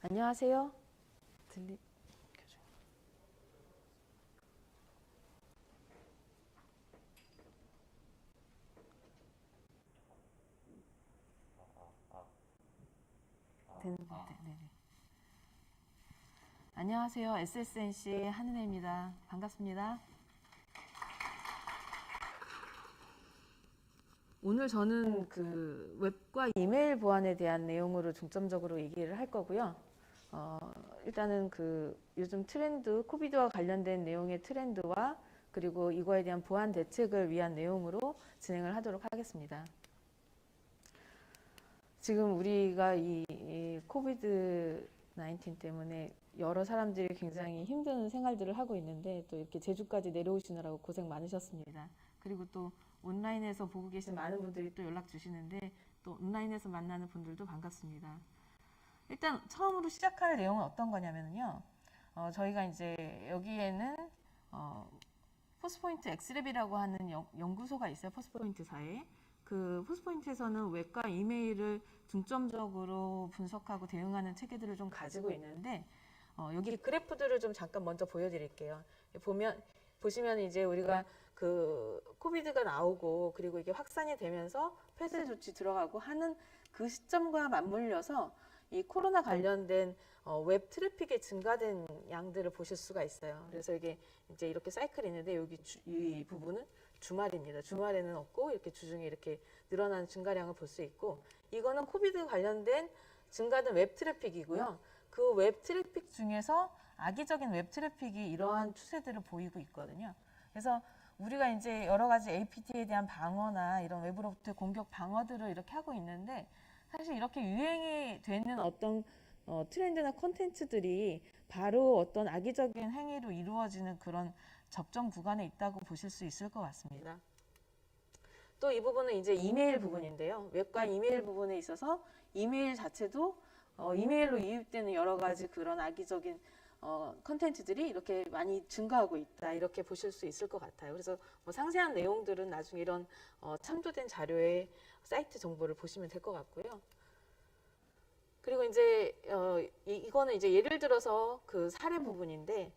안녕하세요. 들리 되는데, 네. 안녕하세요. SSNC 한은혜입니다. 반갑습니다. 오늘 저는 그 웹과 이메일 보안에 대한 내용으로 중점적으로 얘기를 할 거고요. 일단은 그 요즘 트렌드, 코비드와 관련된 내용의 트렌드와 그리고 이거에 대한 보안 대책을 위한 내용으로 진행을 하도록 하겠습니다. 지금 우리가 이 코비드 19 때문에 여러 사람들이 굉장히 힘든 생활들을 하고 있는데 또 이렇게 제주까지 내려오시느라고 고생 많으셨습니다. 그리고 또 온라인에서 보고 계신 많은 분들이 또 연락 주시는데 또 온라인에서 만나는 분들도 반갑습니다. 일단 처음으로 시작할 내용은 어떤 거냐면요. 저희가 이제 여기에는 포스포인트 엑스랩이라고 하는 연구소가 있어요. 포스포인트사에. 그 포스포인트에서는 웹과 이메일을 중점적으로 분석하고 대응하는 체계들을 좀 가지고 있는데 여기 그래프들을 좀 잠깐 먼저 보여드릴게요. 보시면 이제 우리가 그 코비드가 나오고 그리고 이게 확산이 되면서 폐쇄 조치 들어가고 하는 그 시점과 맞물려서 이 코로나 관련된 웹 트래픽의 증가된 양들을 보실 수가 있어요. 그래서 이게 이제 이렇게 사이클이 있는데 여기 이 부분은 주말입니다. 주말에는 없고 이렇게 주중에 이렇게 늘어나는 증가량을 볼 수 있고 이거는 코비드 관련된 증가된 웹 트래픽이고요. 그 웹 트래픽 중에서 악의적인 웹 트래픽이 이러한 추세들을 보이고 있거든요. 그래서 우리가 이제 여러 가지 APT에 대한 방어나 이런 외부로부터의 공격 방어들을 이렇게 하고 있는데 사실 이렇게 유행이 되는 어떤 트렌드나 콘텐츠들이 바로 어떤 악의적인 행위로 이루어지는 그런 접점 구간에 있다고 보실 수 있을 것 같습니다. 또 이 부분은 이제 이메일 부분인데요. 웹과 이메일 부분에 있어서 이메일 자체도 이메일로 이입되는 여러 가지 그런 악의적인 컨텐츠들이 이렇게 많이 증가하고 있다 이렇게 보실 수 있을 것 같아요. 그래서 뭐 상세한 내용들은 나중에 이런 참조된 자료의 사이트 정보를 보시면 될 것 같고요. 그리고 이제 이거는 이제 예를 들어서 그 사례 부분인데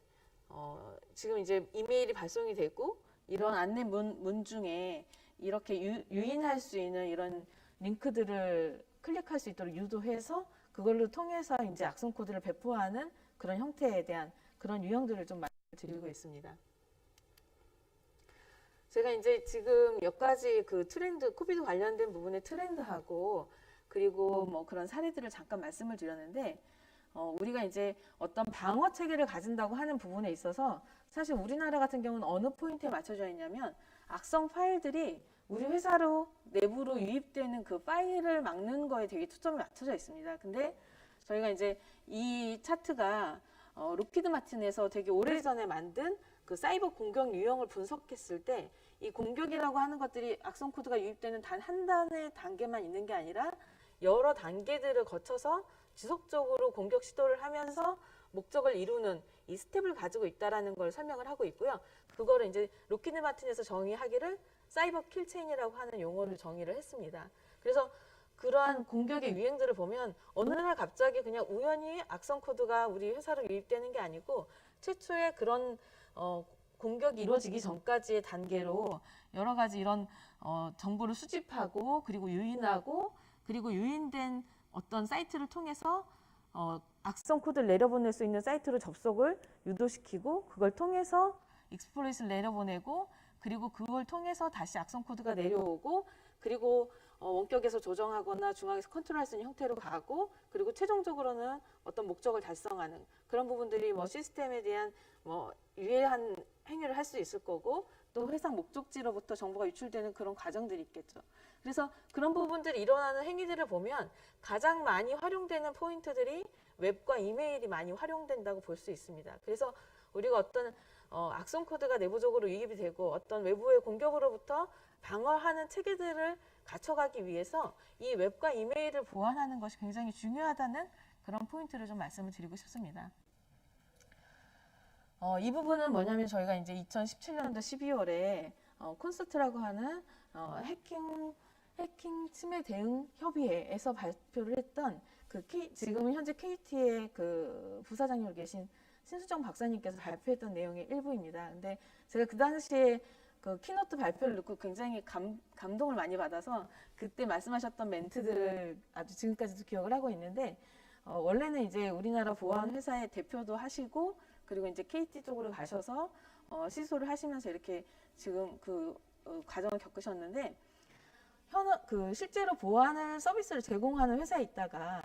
지금 이제 이메일이 발송이 되고 이런 안내 문 중에 이렇게 유인할 수 있는 이런 링크들을 클릭할 수 있도록 유도해서 그걸로 통해서 이제 악성 코드를 배포하는 그런 형태에 대한 그런 유형들을 좀 말씀드리고 있습니다. 제가 이제 지금 몇 가지 그 트렌드, 코비드 관련된 부분의 트렌드하고 그리고 뭐 그런 사례들을 잠깐 말씀을 드렸는데 우리가 이제 어떤 방어 체계를 가진다고 하는 부분에 있어서 사실 우리나라 같은 경우는 어느 포인트에 맞춰져 있냐면 악성 파일들이 우리 회사로 내부로 유입되는 그 파일을 막는 거에 되게 초점이 맞춰져 있습니다. 근데 저희가 이제 이 차트가 록히드 마틴에서 되게 오래전에 만든 그 사이버 공격 유형을 분석했을 때 이 공격이라고 하는 것들이 악성 코드가 유입되는 단 한 단계만 있는 게 아니라 여러 단계들을 거쳐서 지속적으로 공격 시도를 하면서 목적을 이루는 이 스텝을 가지고 있다라는 걸 설명을 하고 있고요. 그거를 이제 록히드 마틴에서 정의하기를 사이버 킬체인이라고 하는 용어를 정의를 했습니다. 그래서 그러한 공격의 유행들을 보면 어느 날 갑자기 그냥 우연히 악성 코드가 우리 회사로 유입되는 게 아니고 최초의 그런 공격이 이루어지기 전까지의 단계로 여러 가지 이런 정보를 수집하고 그리고 유인하고 그리고 유인된 어떤 사이트를 통해서 악성 코드를 내려보낼 수 있는 사이트로 접속을 유도시키고 그걸 통해서 익스플로잇을 내려보내고 그리고 그걸 통해서 다시 악성 코드가 내려오고 그리고 원격에서 조정하거나 중앙에서 컨트롤할 수 있는 형태로 가고 그리고 최종적으로는 어떤 목적을 달성하는 그런 부분들이 뭐 시스템에 대한 뭐 유해한 행위를 할 수 있을 거고 또 회사 목적지로부터 정보가 유출되는 그런 과정들이 있겠죠. 그래서 그런 부분들이 일어나는 행위들을 보면 가장 많이 활용되는 포인트들이 웹과 이메일이 많이 활용된다고 볼 수 있습니다. 그래서 우리가 어떤 악성 코드가 내부적으로 유입이 되고 어떤 외부의 공격으로부터 방어하는 체계들을 갖춰가기 위해서 이 웹과 이메일을 보완하는 것이 굉장히 중요하다는 그런 포인트를 좀 말씀을 드리고 싶습니다. 이 부분은 뭐냐면 저희가 이제 2017년도 12월에 콘서트라고 하는 해킹 침해 대응 협의회에서 발표를 했던 지금 현재 KT의 그 부사장님으로 계신 신수정 박사님께서 발표했던 내용의 일부입니다. 근데 제가 그 당시에 그 키노트 발표를 듣고 굉장히 감동을 많이 받아서 그때 말씀하셨던 멘트들을 아주 지금까지도 기억을 하고 있는데, 원래는 이제 우리나라 보안 회사의 대표도 하시고, 그리고 이제 KT 쪽으로 가셔서 시소를 하시면서 이렇게 지금 그 과정을 겪으셨는데, 실제로 보안을 서비스를 제공하는 회사에 있다가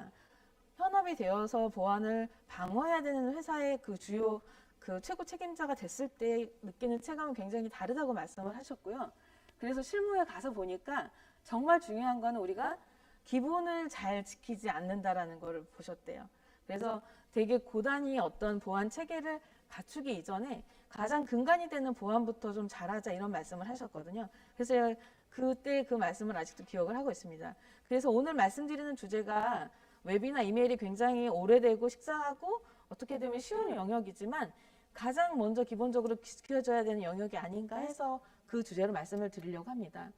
현업이 되어서 보안을 방어해야 되는 회사의 그 주요 그 최고 책임자가 됐을 때 느끼는 체감은 굉장히 다르다고 말씀을 하셨고요. 그래서 실무에 가서 보니까 정말 중요한 거는 우리가 기본을 잘 지키지 않는다라는 걸 보셨대요. 그래서 되게 고단위 어떤 보안 체계를 갖추기 이전에 가장 근간이 되는 보안부터 좀 잘하자, 이런 말씀을 하셨거든요. 그래서 제가 그때 그 말씀을 아직도 기억을 하고 있습니다. 그래서 오늘 말씀드리는 주제가 웹이나 이메일이 굉장히 오래되고 식상하고 어떻게 되면 쉬운 영역이지만 가장 먼저 기본적으로 지켜줘야 되는 영역이 아닌가 해서 그 주제로 말씀을 드리려고 합니다.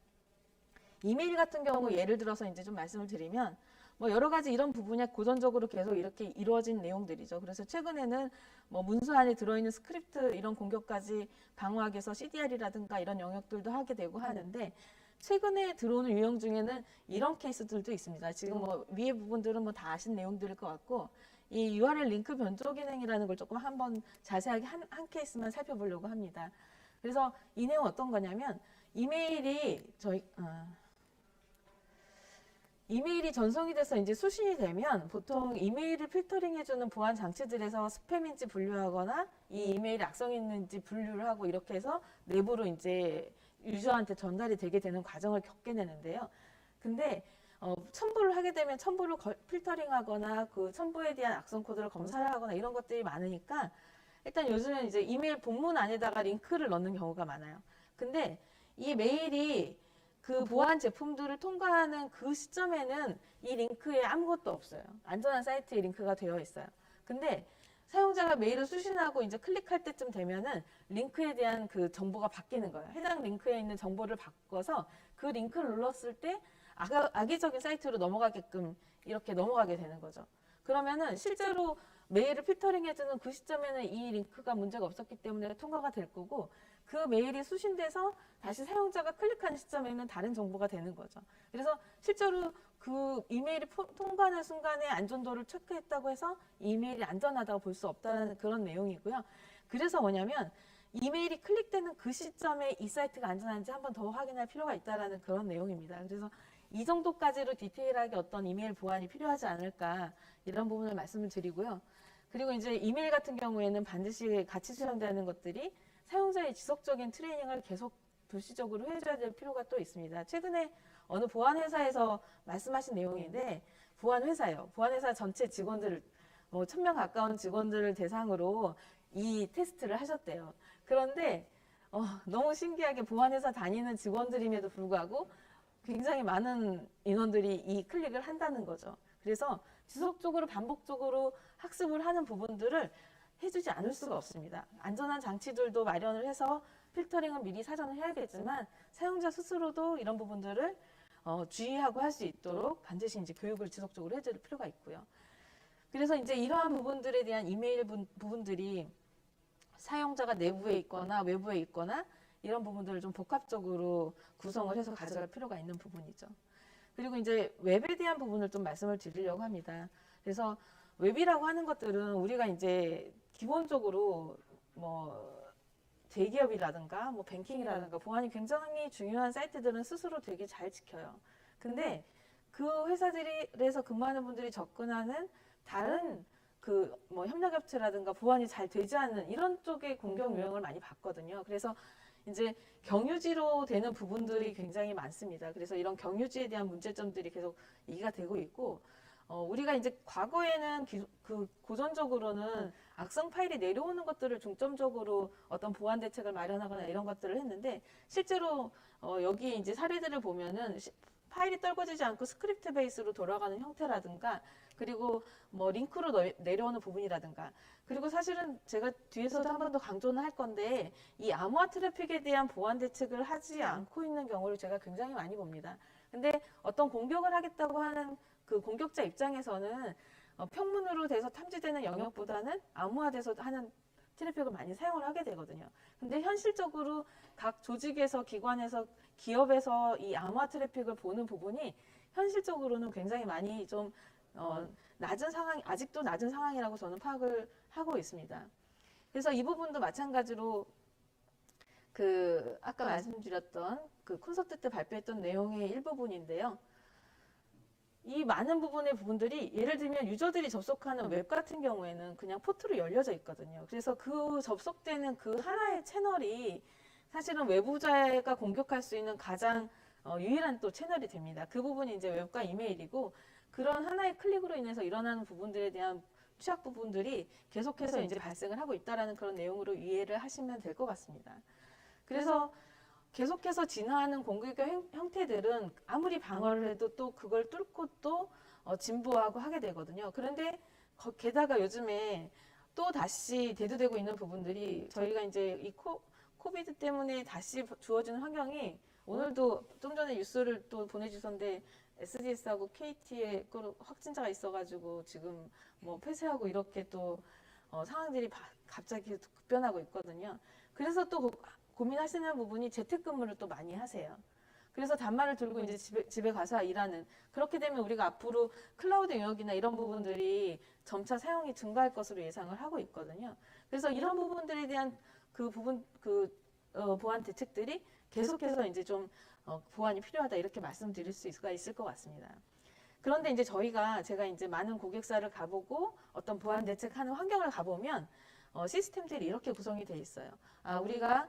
이메일 같은 경우 예를 들어서 이제 좀 말씀을 드리면 뭐 여러 가지 이런 부분이 고전적으로 계속 이렇게 이루어진 내용들이죠. 그래서 최근에는 뭐 문서 안에 들어있는 스크립트 이런 공격까지 방어하기 위해서 CDR이라든가 이런 영역들도 하게 되고 하는데, 최근에 들어오는 유형 중에는 이런 케이스들도 있습니다. 지금 뭐 위에 부분들은 뭐 다 아신 내용들일 것 같고, 이 URL 링크 변조 기능이라는 걸 조금 한번 자세하게 한 케이스만 살펴보려고 합니다. 그래서 이 내용 어떤 거냐면, 이메일이 전송이 돼서 이제 수신이 되면 보통 이메일을 필터링해주는 보안 장치들에서 스팸인지 분류하거나 이 이메일이 악성이 있는지 분류를 하고 이렇게 해서 내부로 이제 유저한테 전달이 되게 되는 과정을 겪게 되는데요. 근데 첨부를 하게 되면 첨부를 필터링하거나 그 첨부에 대한 악성 코드를 검사를 하거나 이런 것들이 많으니까 일단 요즘은 이제 이메일 본문 안에다가 링크를 넣는 경우가 많아요. 근데 이 메일이 그 보안 제품들을 통과하는 그 시점에는 이 링크에 아무것도 없어요. 안전한 사이트에 링크가 되어 있어요. 근데 사용자가 메일을 수신하고 이제 클릭할 때쯤 되면은 링크에 대한 그 정보가 바뀌는 거예요. 해당 링크에 있는 정보를 바꿔서 그 링크를 눌렀을 때 악의적인 사이트로 넘어가게끔 이렇게 넘어가게 되는 거죠. 그러면은 실제로 메일을 필터링해주는 그 시점에는 이 링크가 문제가 없었기 때문에 통과가 될 거고, 그 메일이 수신돼서 다시 사용자가 클릭하는 시점에는 다른 정보가 되는 거죠. 그래서 실제로 그 이메일이 통과하는 순간에 안전도를 체크했다고 해서 이메일이 안전하다고 볼 수 없다는 그런 내용이고요. 그래서 뭐냐면 이메일이 클릭되는 그 시점에 이 사이트가 안전한지 한 번 더 확인할 필요가 있다는 그런 내용입니다. 그래서 이 정도까지로 디테일하게 어떤 이메일 보안이 필요하지 않을까, 이런 부분을 말씀을 드리고요. 그리고 이제 이메일 같은 경우에는 반드시 같이 수정되는 것들이 사용자의 지속적인 트레이닝을 계속 불시적으로 해줘야 될 필요가 또 있습니다. 최근에 어느 보안회사에서 말씀하신 내용인데, 보안회사 전체 직원들을, 뭐 1000명 가까운 직원들을 대상으로 이 테스트를 하셨대요. 그런데 너무 신기하게 보안회사 다니는 직원들임에도 불구하고 굉장히 많은 인원들이 이 클릭을 한다는 거죠. 그래서 지속적으로 반복적으로 학습을 하는 부분들을 해주지 않을 수가 없습니다. 안전한 장치들도 마련을 해서 필터링은 미리 사전에 해야겠지만 사용자 스스로도 이런 부분들을 주의하고 할 수 있도록 반드시 이제 교육을 지속적으로 해줄 필요가 있고요. 그래서 이제 이러한 부분들에 대한 이메일 부분들이 사용자가 내부에 있거나 외부에 있거나 이런 부분들을 좀 복합적으로 구성을 해서 가져갈 필요가 있는 부분이죠. 그리고 이제 웹에 대한 부분을 좀 말씀을 드리려고 합니다. 그래서 웹이라고 하는 것들은 우리가 이제 기본적으로 뭐 대기업이라든가 뭐 뱅킹이라든가 보안이 굉장히 중요한 사이트들은 스스로 되게 잘 지켜요. 근데 그 회사들에서 근무하는 분들이 접근하는 다른 그 뭐 협력업체라든가 보안이 잘 되지 않는 이런 쪽의 공격 유형을 많이 봤거든요. 그래서 이제 경유지로 되는 부분들이 굉장히 많습니다. 그래서 이런 경유지에 대한 문제점들이 계속 얘기가 되고 있고, 우리가 이제 과거에는 고전적으로는 악성 파일이 내려오는 것들을 중점적으로 어떤 보안 대책을 마련하거나 이런 것들을 했는데, 실제로 여기 이제 사례들을 보면은 파일이 떨궈지지 않고 스크립트 베이스로 돌아가는 형태라든가, 그리고 뭐 링크로 내려오는 부분이라든가, 그리고 사실은 제가 뒤에서도 한 번 더 강조는 할 건데, 이 암호화 트래픽에 대한 보안 대책을 하지 않고 있는 경우를 제가 굉장히 많이 봅니다. 근데 어떤 공격을 하겠다고 하는 그 공격자 입장에서는 평문으로 돼서 탐지되는 영역보다는 암호화돼서 하는 트래픽을 많이 사용을 하게 되거든요. 근데 현실적으로 각 조직에서, 기관에서, 기업에서 이 암호화 트래픽을 보는 부분이 현실적으로는 굉장히 많이 좀 낮은 상황, 아직도 낮은 상황이라고 저는 파악을 하고 있습니다. 그래서 이 부분도 마찬가지로 그 아까 말씀드렸던 그 콘서트 때 발표했던 내용의 일부분인데요. 이 많은 부분의 부분들이 예를 들면 유저들이 접속하는 웹 같은 경우에는 그냥 포트로 열려져 있거든요. 그래서 그 접속되는 그 하나의 채널이 사실은 외부자가 공격할 수 있는 가장 유일한 또 채널이 됩니다. 그 부분이 이제 웹과 이메일이고, 그런 하나의 클릭으로 인해서 일어나는 부분들에 대한 취약 부분들이 계속해서 이제 발생을 하고 있다라는 그런 내용으로 이해를 하시면 될 것 같습니다. 그래서 계속해서 진화하는 공격의 형태들은 아무리 방어를 해도 또 그걸 뚫고 또 진보하고 하게 되거든요. 그런데 게다가 요즘에 또 다시 대두되고 있는 부분들이, 저희가 이제 이 코비드 때문에 다시 주어지는 환경이, 오늘도 좀 전에 뉴스를 또 보내주셨는데 SDS하고 KT에 확진자가 있어가지고 지금 뭐 폐쇄하고 이렇게 또 상황들이 갑자기 급변하고 있거든요. 그래서 또 고민하시는 부분이 재택근무를 또 많이 하세요. 그래서 단말을 들고 이제 집에 가서 일하는, 그렇게 되면 우리가 앞으로 클라우드 영역이나 이런 부분들이 점차 사용이 증가할 것으로 예상을 하고 있거든요. 그래서 이런 부분들에 대한 그 부분, 보안 대책들이 계속해서 이제 좀 보완이 필요하다, 이렇게 말씀드릴 수가 있을 것 같습니다. 그런데 이제 제가 이제 많은 고객사를 가보고 어떤 보안 대책하는 환경을 가보면 시스템들이 이렇게 구성이 돼 있어요. 우리가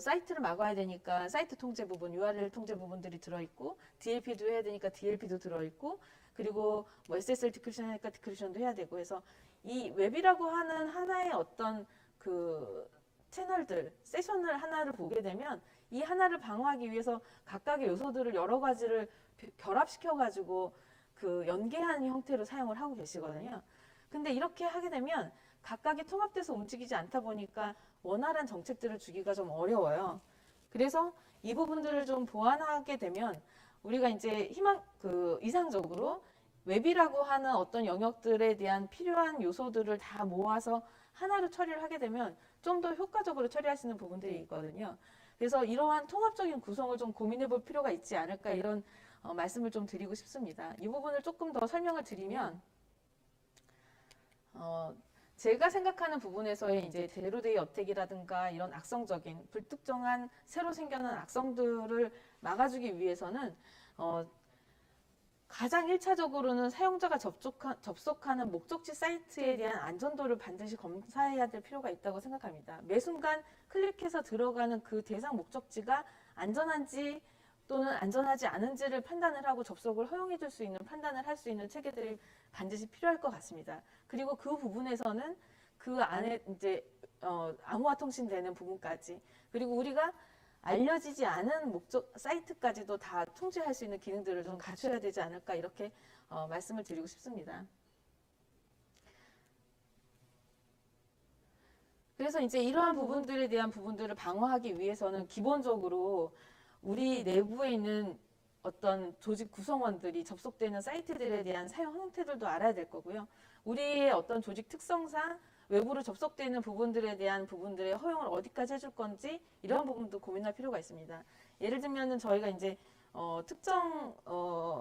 사이트를 막아야 되니까 사이트 통제 부분, URL 통제 부분들이 들어있고, DLP도 해야 되니까 DLP도 들어있고, 그리고 뭐 SSL 디크리션 하니까 디크리션도 해야 되고 해서, 이 웹이라고 하는 하나의 어떤 그 채널들, 세션을 하나를 보게 되면 이 하나를 방어하기 위해서 각각의 요소들을 여러 가지를 결합시켜가지고 그 연계한 형태로 사용을 하고 계시거든요. 근데 이렇게 하게 되면 각각이 통합돼서 움직이지 않다 보니까 원활한 정책들을 주기가 좀 어려워요. 그래서 이 부분들을 좀 보완하게 되면 우리가 이제 이상적으로 웹이라고 하는 어떤 영역들에 대한 필요한 요소들을 다 모아서 하나로 처리를 하게 되면 좀 더 효과적으로 처리할 수 있는 부분들이 있거든요. 그래서 이러한 통합적인 구성을 좀 고민해 볼 필요가 있지 않을까, 이런 말씀을 좀 드리고 싶습니다. 이 부분을 조금 더 설명을 드리면, 제가 생각하는 부분에서의 이제 제로데이 어택이라든가 이런 악성적인 불특정한 새로 생겨난 악성들을 막아주기 위해서는 가장 1차적으로는 사용자가 접속하는 목적지 사이트에 대한 안전도를 반드시 검사해야 될 필요가 있다고 생각합니다. 매 순간 클릭해서 들어가는 그 대상 목적지가 안전한지 또는 안전하지 않은지를 판단을 하고 접속을 허용해 줄 수 있는, 판단을 할 수 있는 체계들이 반드시 필요할 것 같습니다. 그리고 그 부분에서는 그 안에 이제 암호화 통신되는 부분까지, 그리고 우리가 알려지지 않은 목적 사이트까지도 다 통제할 수 있는 기능들을 좀 갖춰야 되지 않을까, 이렇게 말씀을 드리고 싶습니다. 그래서 이제 이러한 부분들에 대한 부분들을 방어하기 위해서는 기본적으로 우리 내부에 있는 어떤 조직 구성원들이 접속되는 사이트들에 대한 사용 형태들도 알아야 될 거고요. 우리의 어떤 조직 특성상 외부로 접속되는 부분들에 대한 부분들의 허용을 어디까지 해줄 건지, 이런 부분도 고민할 필요가 있습니다. 예를 들면은 저희가 이제 특정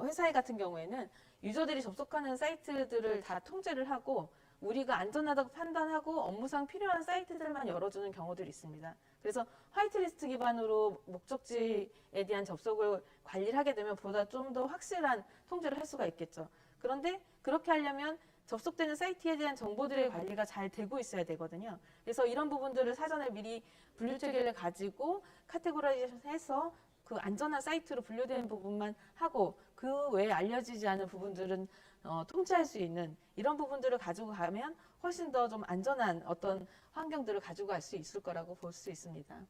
회사에 같은 경우에는 유저들이 접속하는 사이트들을 다 통제를 하고 우리가 안전하다고 판단하고 업무상 필요한 사이트들만 열어주는 경우들이 있습니다. 그래서 화이트리스트 기반으로 목적지에 대한 접속을 관리를 하게 되면 보다 좀 더 확실한 통제를 할 수가 있겠죠. 그런데 그렇게 하려면 접속되는 사이트에 대한 정보들의 관리가 잘 되고 있어야 되거든요. 그래서 이런 부분들을 사전에 미리 분류 체계를 가지고 카테고라이제이션해서 그 안전한 사이트로 분류되는 부분만 하고, 그 외에 알려지지 않은 부분들은 통제할 수 있는 이런 부분들을 가지고 가면 훨씬 더 좀 안전한 어떤 환경들을 가지고 갈 수 있을 거라고 볼 수 있습니다.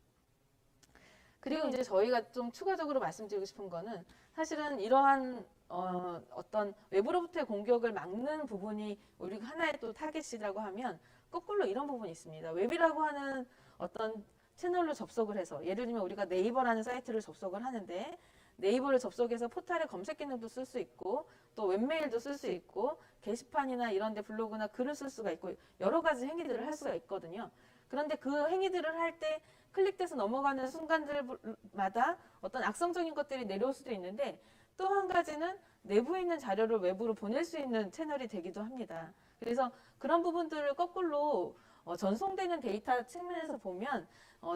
그리고 이제 저희가 좀 추가적으로 말씀드리고 싶은 거는, 사실은 이러한 어떤 외부로부터의 공격을 막는 부분이 우리가 하나의 또 타겟이라고 하면, 거꾸로 이런 부분이 있습니다. 웹이라고 하는 어떤 채널로 접속을 해서, 예를 들면 우리가 네이버라는 사이트를 접속을 하는데, 네이버를 접속해서 포탈의 검색 기능도 쓸 수 있고 또 웹메일도 쓸 수 있고 게시판이나 이런 데 블로그나 글을 쓸 수가 있고 여러 가지 행위들을 할 수가 있거든요. 그런데 그 행위들을 할 때 클릭돼서 넘어가는 순간들마다 어떤 악성적인 것들이 내려올 수도 있는데 또 한 가지는 내부에 있는 자료를 외부로 보낼 수 있는 채널이 되기도 합니다. 그래서 그런 부분들을 거꾸로 전송되는 데이터 측면에서 보면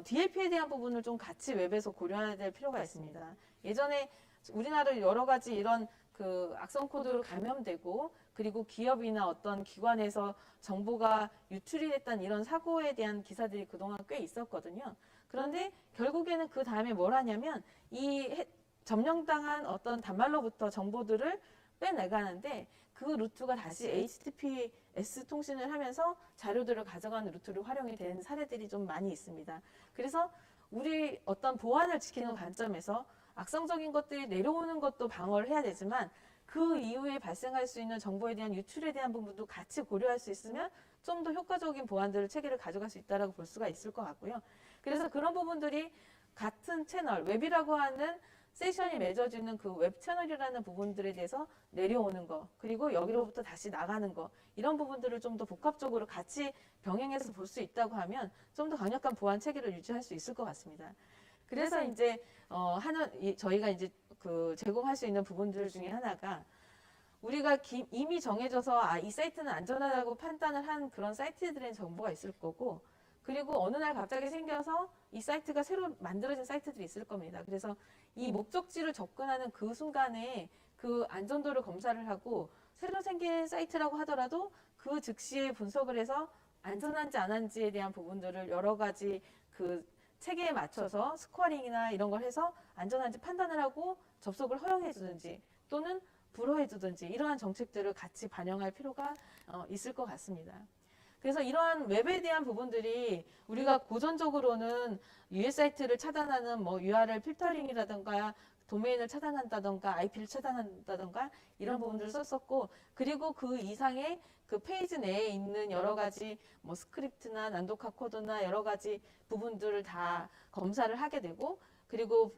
DLP에 대한 부분을 좀 같이 웹에서 고려해야 될 필요가 있습니다. 예전에 우리나라 여러 가지 이런 그 악성 코드로 감염되고 그리고 기업이나 어떤 기관에서 정보가 유출이 됐다는 이런 사고에 대한 기사들이 그동안 꽤 있었거든요. 그런데 결국에는 그 다음에 뭘 하냐면 이 점령당한 어떤 단말로부터 정보들을 빼내가는데 그 루트가 다시 HTTPS 통신을 하면서 자료들을 가져가는 루트로 활용이 된 사례들이 좀 많이 있습니다. 그래서 우리 어떤 보안을 지키는 관점에서 악성적인 것들이 내려오는 것도 방어를 해야 되지만 그 이후에 발생할 수 있는 정보에 대한 유출에 대한 부분도 같이 고려할 수 있으면 좀 더 효과적인 보안들을 체계를 가져갈 수 있다고 볼 수가 있을 것 같고요. 그래서 그런 부분들이 같은 채널, 웹이라고 하는 세션이 맺어지는 그 웹 채널이라는 부분들에 대해서 내려오는 거, 그리고 여기로부터 다시 나가는 거, 이런 부분들을 좀 더 복합적으로 같이 병행해서 볼 수 있다고 하면 좀 더 강력한 보안 체계를 유지할 수 있을 것 같습니다. 그래서 이제 저희가 이제 그 제공할 수 있는 부분들 중에 하나가 우리가 이미 정해져서 이 사이트는 안전하다고 판단을 한 그런 사이트들의 정보가 있을 거고, 그리고 어느 날 갑자기 생겨서 이 사이트가 새로 만들어진 사이트들이 있을 겁니다. 그래서 이 목적지를 접근하는 그 순간에 그 안전도를 검사를 하고 새로 생긴 사이트라고 하더라도 그 즉시에 분석을 해서 안전한지 안 한지에 대한 부분들을 여러 가지 그 체계에 맞춰서 스코어링이나 이런 걸 해서 안전한지 판단을 하고 접속을 허용해 주든지 또는 불허해 주든지 이러한 정책들을 같이 반영할 필요가 있을 것 같습니다. 그래서 이러한 웹에 대한 부분들이 우리가 고전적으로는 US 사이트를 차단하는 뭐 URL 필터링이라든가 도메인을 차단한다던가 IP를 차단한다던가 이런 부분들을 썼었고, 그리고 그 이상의 그 페이지 내에 있는 여러 가지 뭐 스크립트나 난독화 코드나 여러 가지 부분들을 다 검사를 하게 되고, 그리고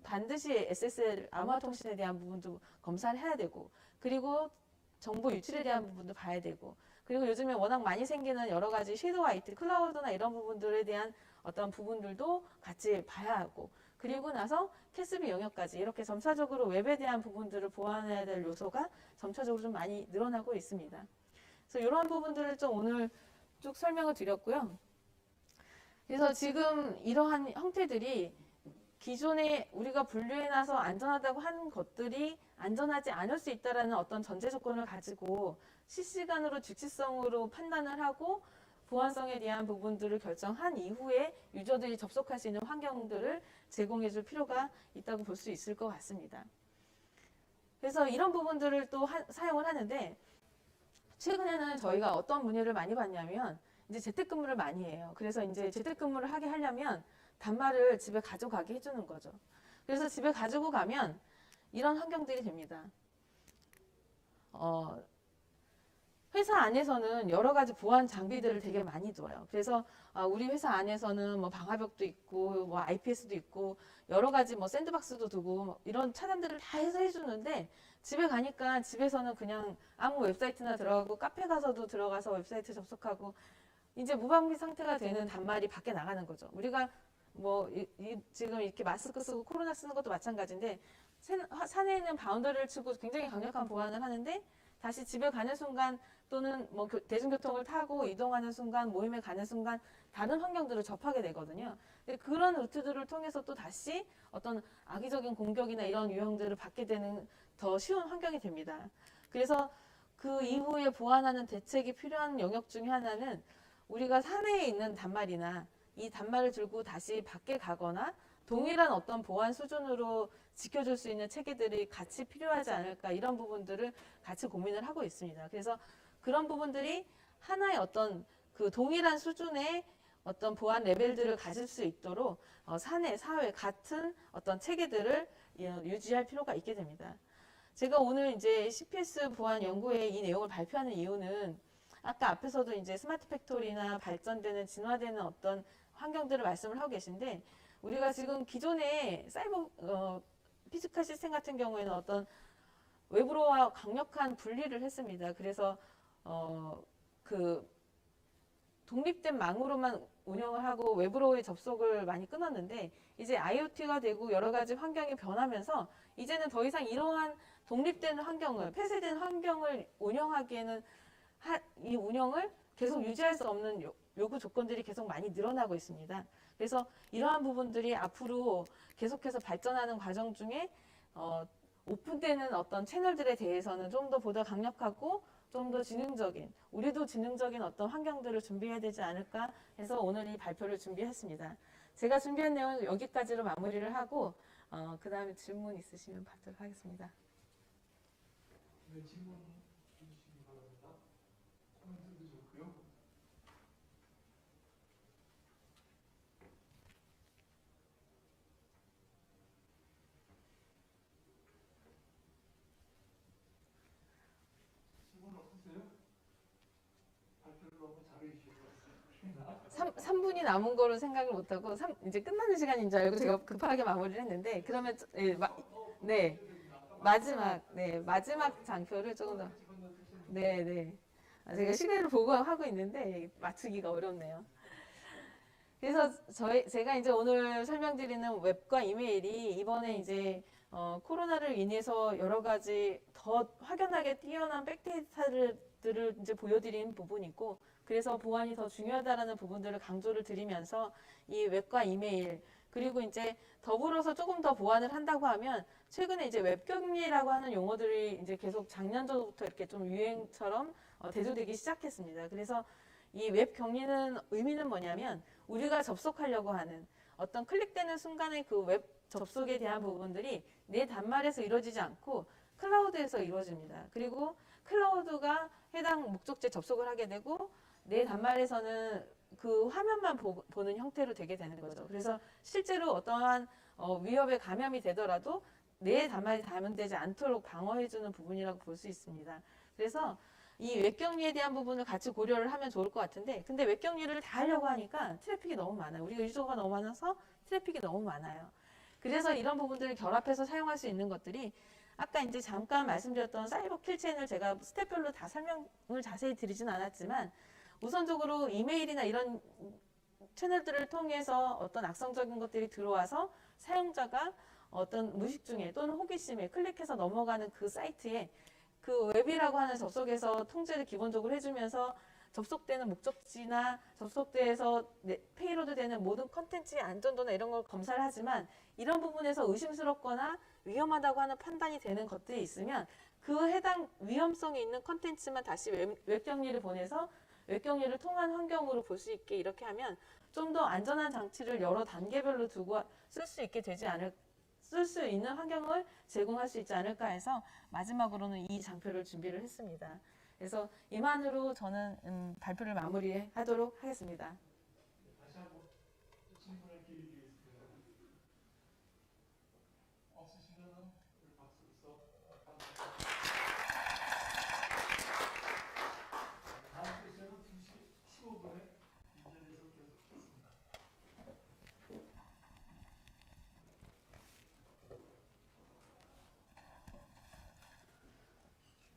반드시 SSL 암호화 통신에 대한 부분도 검사를 해야 되고, 그리고 정보 유출에 대한 부분도 봐야 되고, 그리고 요즘에 워낙 많이 생기는 여러 가지 섀도우 IT, 클라우드나 이런 부분들에 대한 어떤 부분들도 같이 봐야 하고, 그리고 나서 캐스비 영역까지 이렇게 점차적으로 웹에 대한 부분들을 보완해야 될 요소가 점차적으로 좀 많이 늘어나고 있습니다. 그래서 이런 부분들을 좀 오늘 쭉 설명을 드렸고요. 그래서 지금 이러한 형태들이 기존에 우리가 분류해놔서 안전하다고 하는 것들이 안전하지 않을 수 있다는 어떤 전제 조건을 가지고 실시간으로 즉시성으로 판단을 하고 보안성에 대한 부분들을 결정한 이후에 유저들이 접속할 수 있는 환경들을 제공해 줄 필요가 있다고 볼 수 있을 것 같습니다. 그래서 이런 부분들을 또 사용을 하는데, 최근에는 저희가 어떤 문의를 많이 받냐면 이제 재택근무를 많이 해요. 그래서 이제 재택근무를 하게 하려면 단말을 집에 가져가게 해주는 거죠. 그래서 집에 가지고 가면 이런 환경들이 됩니다. 회사 안에서는 여러 가지 보안 장비들을 되게 많이 둬요. 그래서 우리 회사 안에서는 뭐 방화벽도 있고 뭐 IPS도 있고 여러 가지 뭐 샌드박스도 두고 뭐 이런 차단들을 다 해서 해주는데, 집에 가니까 집에서는 그냥 아무 웹사이트나 들어가고 카페 가서도 들어가서 웹사이트 접속하고 이제 무방비 상태가 되는 단말이 밖에 나가는 거죠. 우리가 뭐 지금 이렇게 마스크 쓰고 코로나 쓰는 것도 마찬가지인데, 사내에는 바운더리를 치고 굉장히 강력한 보안을 하는데 다시 집에 가는 순간 또는 뭐 대중교통을 타고 이동하는 순간, 모임에 가는 순간 다른 환경들을 접하게 되거든요. 그런 루트들을 통해서 또 다시 어떤 악의적인 공격이나 이런 유형들을 받게 되는 더 쉬운 환경이 됩니다. 그래서 그 이후에 보완하는 대책이 필요한 영역 중에 하나는 우리가 사내에 있는 단말이나 이 단말을 들고 다시 밖에 가거나 동일한 어떤 보안 수준으로 지켜줄 수 있는 체계들이 같이 필요하지 않을까, 이런 부분들을 같이 고민을 하고 있습니다. 그래서 그런 부분들이 하나의 어떤 그 동일한 수준의 어떤 보안 레벨들을 가질 수 있도록 사내, 사회 같은 어떤 체계들을 유지할 필요가 있게 됩니다. 제가 오늘 이제 CPS 보안 연구회 이 내용을 발표하는 이유는 아까 앞에서도 이제 스마트 팩토리나 발전되는 진화되는 어떤 환경들을 말씀을 하고 계신데, 우리가 지금 기존의 사이버 피지컬 시스템 같은 경우에는 어떤 외부로와 강력한 분리를 했습니다. 그래서 그 독립된 망으로만 운영을 하고 외부로의 접속을 많이 끊었는데 이제 IoT가 되고 여러 가지 환경이 변하면서 이제는 더 이상 이러한 독립된 환경을 폐쇄된 환경을 운영하기에는 이 운영을 계속 유지할 수 없는 요구 조건들이 계속 많이 늘어나고 있습니다. 그래서 이러한 부분들이 앞으로 계속해서 발전하는 과정 중에 오픈되는 어떤 채널들에 대해서는 좀 더 보다 강력하고 좀 더 지능적인, 우리도 지능적인 어떤 환경들을 준비해야 되지 않을까 해서 오늘 이 발표를 준비했습니다. 제가 준비한 내용은 여기까지로 마무리를 하고 그 다음에 질문 있으시면 받도록 하겠습니다. 네, 질문 주시기 바랍니다. 코멘트도 좋고요. 질문 없으세요? 발표를 너무 잘해 주셔서 3분이 남은 거로 생각을 못하고 이제 끝나는 시간인 줄 알고 제가 급하게 마무리를 했는데 그러면 네, 마지막 장표를 조금 더 네. 제가 시간을 보고 하고 있는데 맞추기가 어렵네요. 그래서 제가 이제 오늘 설명드리는 웹과 이메일이 이번에 이제 코로나를 인해서 여러 가지 더 확연하게 뛰어난 백데이터들을 이제 보여드린 부분이고, 그래서 보안이 더 중요하다라는 부분들을 강조를 드리면서 이 웹과 이메일, 그리고 이제 더불어서 조금 더 보완을 한다고 하면 최근에 이제 웹격리라고 하는 용어들이 이제 계속 작년 전부터 이렇게 좀 유행처럼 대두되기 시작했습니다. 그래서 이 웹격리는 의미는 뭐냐면 우리가 접속하려고 하는 어떤 클릭되는 순간의 그 웹 접속에 대한 부분들이 내 단말에서 이루어지지 않고 클라우드에서 이루어집니다. 그리고 클라우드가 해당 목적지에 접속을 하게 되고 내 단말에서는 그 화면만 보는 형태로 되게 되는 거죠. 그래서 실제로 어떠한 위협에 감염이 되더라도 내 단말이 감염되지 않도록 방어해주는 부분이라고 볼 수 있습니다. 그래서 이 웹격리에 대한 부분을 같이 고려를 하면 좋을 것 같은데, 근데 웹격리를 다 하려고 하니까 트래픽이 너무 많아요. 우리가 유저가 너무 많아서 트래픽이 너무 많아요. 그래서 이런 부분들을 결합해서 사용할 수 있는 것들이 아까 이제 잠깐 말씀드렸던 사이버 킬체인을 제가 스텝별로 다 설명을 자세히 드리진 않았지만 우선적으로 이메일이나 이런 채널들을 통해서 어떤 악성적인 것들이 들어와서 사용자가 어떤 무의식 중에 또는 호기심에 클릭해서 넘어가는 그 사이트에 그 웹이라고 하는 접속에서 통제를 기본적으로 해주면서 접속되는 목적지나 접속돼서 페이로드 되는 모든 컨텐츠의 안전도나 이런 걸 검사를 하지만 이런 부분에서 의심스럽거나 위험하다고 하는 판단이 되는 것들이 있으면 그 해당 위험성이 있는 컨텐츠만 다시 웹격리를 보내서 웹격리를 통한 환경으로 볼 수 있게 이렇게 하면 좀 더 안전한 장치를 여러 단계별로 두고 쓸 수 있게 되지 않을 쓸 수 있는 환경을 제공할 수 있지 않을까 해서 마지막으로는 이 장표를 준비를 했습니다. 그래서 이만으로 저는 발표를 마무리하도록 하겠습니다. 다시 한번 질문할 기회 드리겠습니다. 없으시면 우리 박수로서 다음 세션은 2시 15분에 이 자리에서 계속하겠습니다.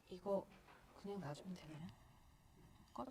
이거 그냥 놔주면 되나요? 꺼